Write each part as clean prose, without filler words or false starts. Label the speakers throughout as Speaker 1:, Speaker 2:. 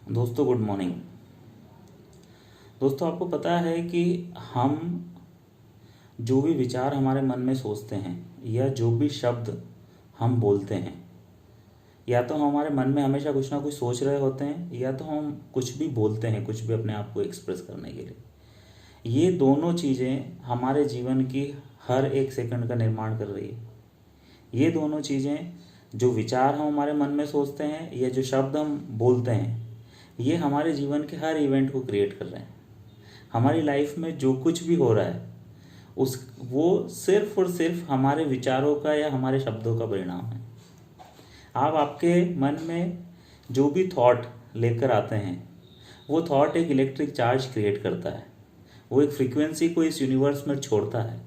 Speaker 1: दोस्तों good morning. दोस्तों आपको पता है कि हम जो भी विचार हमारे मन में सोचते हैं या जो भी शब्द हम बोलते हैं, या तो हम हमारे मन में हमेशा कुछ ना कुछ सोच रहे होते हैं या तो हम कुछ भी बोलते हैं, कुछ भी अपने आप को एक्सप्रेस करने के लिए। ये दोनों चीज़ें हमारे जीवन की हर एक सेकंड का निर्माण कर रही है। ये दोनों चीज़ें, जो विचार हम हमारे मन में सोचते हैं या जो शब्द हम बोलते हैं, ये हमारे जीवन के हर इवेंट को क्रिएट कर रहे हैं। हमारी लाइफ में जो कुछ भी हो रहा है वो सिर्फ और सिर्फ हमारे विचारों का या हमारे शब्दों का परिणाम है। आप आपके मन में जो भी थॉट लेकर आते हैं, वो थॉट एक इलेक्ट्रिक चार्ज क्रिएट करता है। वो एक फ्रीक्वेंसी को इस यूनिवर्स में छोड़ता है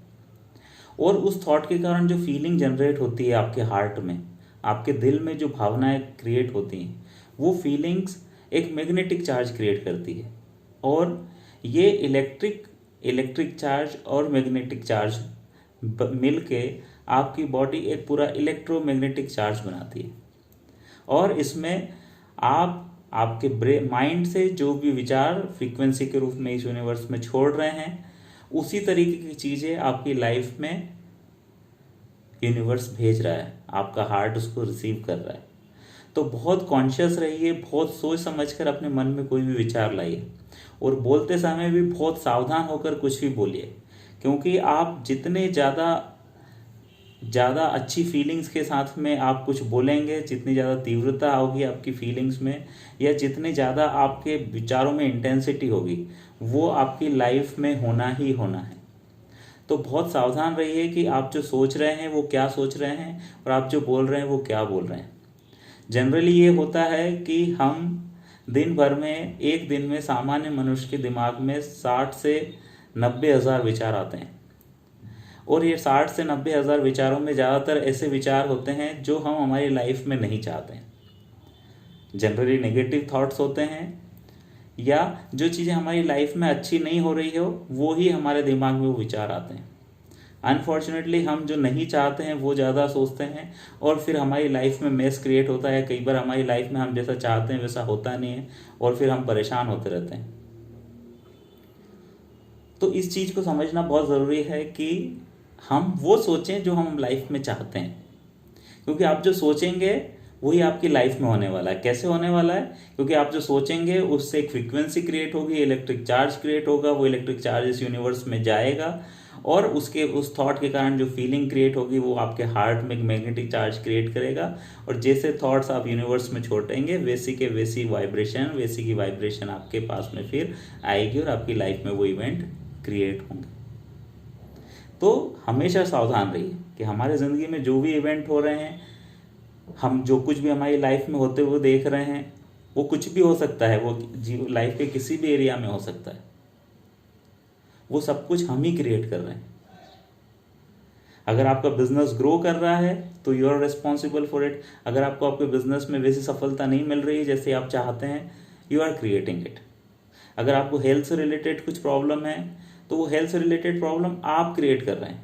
Speaker 1: और उस थॉट के कारण जो फीलिंग जनरेट होती है आपके हार्ट में, आपके दिल में जो भावनाएं क्रिएट होती हैं, वो फीलिंग्स एक मैग्नेटिक चार्ज क्रिएट करती है। और ये इलेक्ट्रिक चार्ज और मैग्नेटिक चार्ज मिलके आपकी बॉडी एक पूरा इलेक्ट्रोमैग्नेटिक चार्ज बनाती है। और इसमें आप आपके माइंड से जो भी विचार फ्रीक्वेंसी के रूप में इस यूनिवर्स में छोड़ रहे हैं, उसी तरीके की चीज़ें आपकी लाइफ में यूनिवर्स भेज रहा है। आपका हार्ट उसको रिसीव कर रहा है। तो बहुत कॉन्शियस रहिए, बहुत सोच समझकर अपने मन में कोई भी विचार लाइए और बोलते समय भी बहुत सावधान होकर कुछ भी बोलिए, क्योंकि आप जितने ज़्यादा अच्छी फीलिंग्स के साथ में आप कुछ बोलेंगे, जितनी ज़्यादा तीव्रता होगी आपकी फीलिंग्स में, या जितने ज़्यादा आपके विचारों में इंटेंसिटी होगी, वो आपकी लाइफ में होना ही होना है। तो बहुत सावधान रहिए कि आप जो सोच रहे हैं वो क्या सोच रहे हैं और आप जो बोल रहे हैं वो क्या बोल रहे हैं। जनरली ये होता है कि हम दिन भर में, एक दिन में सामान्य मनुष्य के दिमाग में 60 से 90 हज़ार विचार आते हैं। और ये 60 से 90 हज़ार विचारों में ज़्यादातर ऐसे विचार होते हैं जो हम हमारी लाइफ में नहीं चाहते हैं। जनरली नेगेटिव थॉट्स होते हैं, या जो चीज़ें हमारी लाइफ में अच्छी नहीं हो रही हो वो ही हमारे दिमाग में वो विचार आते हैं। अनफॉर्चुनेटली हम जो नहीं चाहते हैं वो ज़्यादा सोचते हैं और फिर हमारी लाइफ में मेस क्रिएट होता है। कई बार हमारी लाइफ में हम जैसा चाहते हैं वैसा होता नहीं है और फिर हम परेशान होते रहते हैं। तो इस चीज़ को समझना बहुत ज़रूरी है कि हम वो सोचें जो हम लाइफ में चाहते हैं, क्योंकि आप जो सोचेंगे वही आपकी लाइफ में होने वाला है। कैसे होने वाला है? क्योंकि आप जो सोचेंगे उससे एक फ्रीक्वेंसी क्रिएट होगी, इलेक्ट्रिक चार्ज क्रिएट होगा, वो इलेक्ट्रिक चार्ज इस यूनिवर्स में जाएगा और उस थॉट के कारण जो फीलिंग क्रिएट होगी वो आपके हार्ट में एक मैग्नेटिक चार्ज क्रिएट करेगा। और जैसे थॉट्स आप यूनिवर्स में छोड़ेंगे वैसी की वाइब्रेशन आपके पास में फिर आएगी और आपकी लाइफ में वो इवेंट क्रिएट होंगे। तो हमेशा सावधान रहिए कि हमारे ज़िंदगी में जो भी इवेंट हो रहे हैं, हम जो कुछ भी हमारी लाइफ में होते हुए देख रहे हैं, वो कुछ भी हो सकता है, वो लाइफ के किसी भी एरिया में हो सकता है। वो सब कुछ हम ही क्रिएट कर रहे हैं। अगर आपका बिजनेस ग्रो कर रहा है तो you are responsible for it. अगर आपको आपके बिजनेस में वैसी सफलता नहीं मिल रही है जैसे आप चाहते हैं, यू आर क्रिएटिंग इट। अगर आपको हेल्थ से रिलेटेड कुछ प्रॉब्लम है तो वो हेल्थ से रिलेटेड प्रॉब्लम आप क्रिएट कर रहे हैं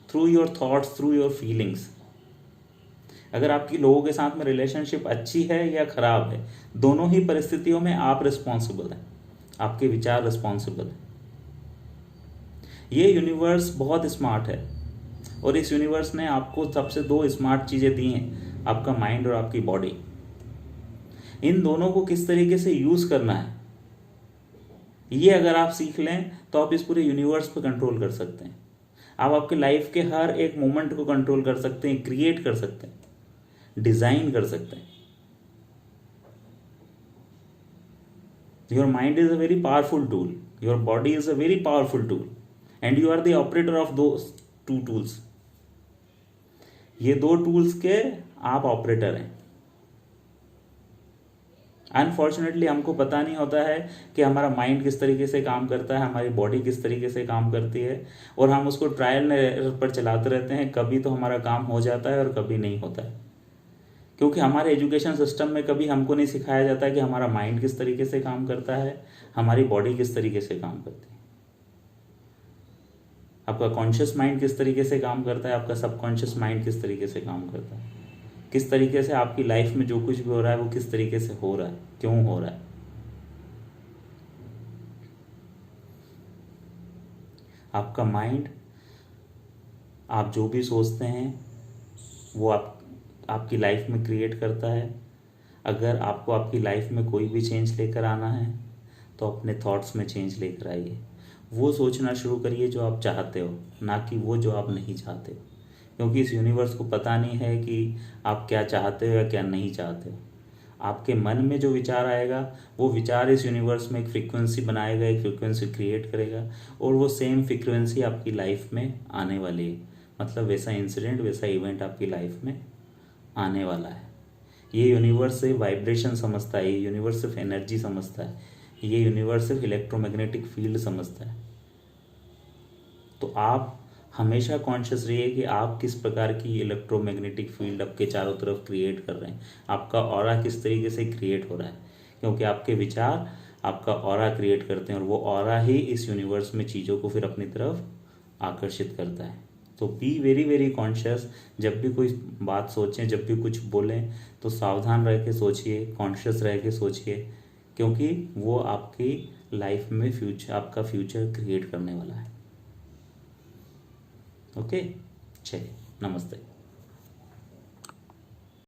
Speaker 1: through your thoughts, through your feelings. अगर आपकी लोगों के साथ में रिलेशनशिप अच्छी है या खराब है, दोनों ही परिस्थितियों में आप रिस्पॉन्सिबल हैं, आपके विचार रिस्पॉन्सिबल हैं। ये यूनिवर्स बहुत स्मार्ट है और इस यूनिवर्स ने आपको सबसे दो स्मार्ट चीज़ें दी हैं, आपका माइंड और आपकी बॉडी। इन दोनों को किस तरीके से यूज़ करना है, ये अगर आप सीख लें तो आप इस पूरे यूनिवर्स पर कंट्रोल कर सकते हैं। आप आपके लाइफ के हर एक मोमेंट को कंट्रोल कर सकते हैं, क्रिएट कर सकते हैं, डिजाइन कर सकते हैं। Your mind is a very powerful tool, your body is a very powerful tool and you are the operator of those two tools. ये दो टूल्स के आप ऑपरेटर हैं। अनफॉर्चुनेटली हमको पता नहीं होता है कि हमारा माइंड किस तरीके से काम करता है, हमारी बॉडी किस तरीके से काम करती है, और हम उसको ट्रायल एंड एरर पर चलाते रहते हैं। कभी तो हमारा काम हो जाता है और कभी नहीं होता है, क्योंकि हमारे एजुकेशन सिस्टम में कभी हमको नहीं सिखाया जाता कि हमारा माइंड किस तरीके से काम करता है, हमारी बॉडी किस तरीके से काम करती है, आपका कॉन्शियस माइंड किस तरीके से काम करता है, आपका सबकॉन्शियस माइंड किस तरीके से काम करता है। किस तरीके से आपकी लाइफ में जो कुछ भी हो रहा है वो किस तरीके से हो रहा है, क्यों हो रहा है। आपका माइंड, आप जो भी सोचते हैं वो आपकी लाइफ में क्रिएट करता है। अगर आपको आपकी लाइफ में कोई भी चेंज लेकर आना है तो अपने थॉट्स में चेंज लेकर आइए। वो सोचना शुरू करिए जो आप चाहते हो, ना कि वो जो आप नहीं चाहते हो, क्योंकि इस यूनिवर्स को पता नहीं है कि आप क्या चाहते हो या क्या नहीं चाहते हो। आपके मन में जो विचार आएगा वो विचार इस यूनिवर्स में एक फ्रीक्वेंसी बनाएगा, एक फ्रीक्वेंसी क्रिएट करेगा, और वो सेम फ्रीक्वेंसी आपकी लाइफ में आने वाली है। मतलब वैसा इंसिडेंट, वैसा इवेंट आपकी लाइफ में आने वाला है। ये यूनिवर्स सिर्फ वाइब्रेशन समझता है, ये यूनिवर्स सिर्फ एनर्जी समझता है, ये यूनिवर्स सिर्फ इलेक्ट्रोमैग्नेटिक फील्ड समझता है। तो आप हमेशा कॉन्शियस रहिए कि आप किस प्रकार की इलेक्ट्रोमैग्नेटिक फील्ड आपके चारों तरफ क्रिएट कर रहे हैं, आपका ऑरा किस तरीके से क्रिएट हो रहा है, क्योंकि आपके विचार आपका ऑरा क्रिएट करते हैं और वो ऑरा ही इस यूनिवर्स में चीज़ों को फिर अपनी तरफ आकर्षित करता है। तो बी वेरी वेरी कॉन्शियस। जब भी कोई बात सोचें, जब भी कुछ बोलें तो सावधान रह के सोचिए, कॉन्शियस रह के सोचिए, क्योंकि वो आपकी लाइफ में आपका फ्यूचर क्रिएट करने वाला है। ओके, चलिए, नमस्ते।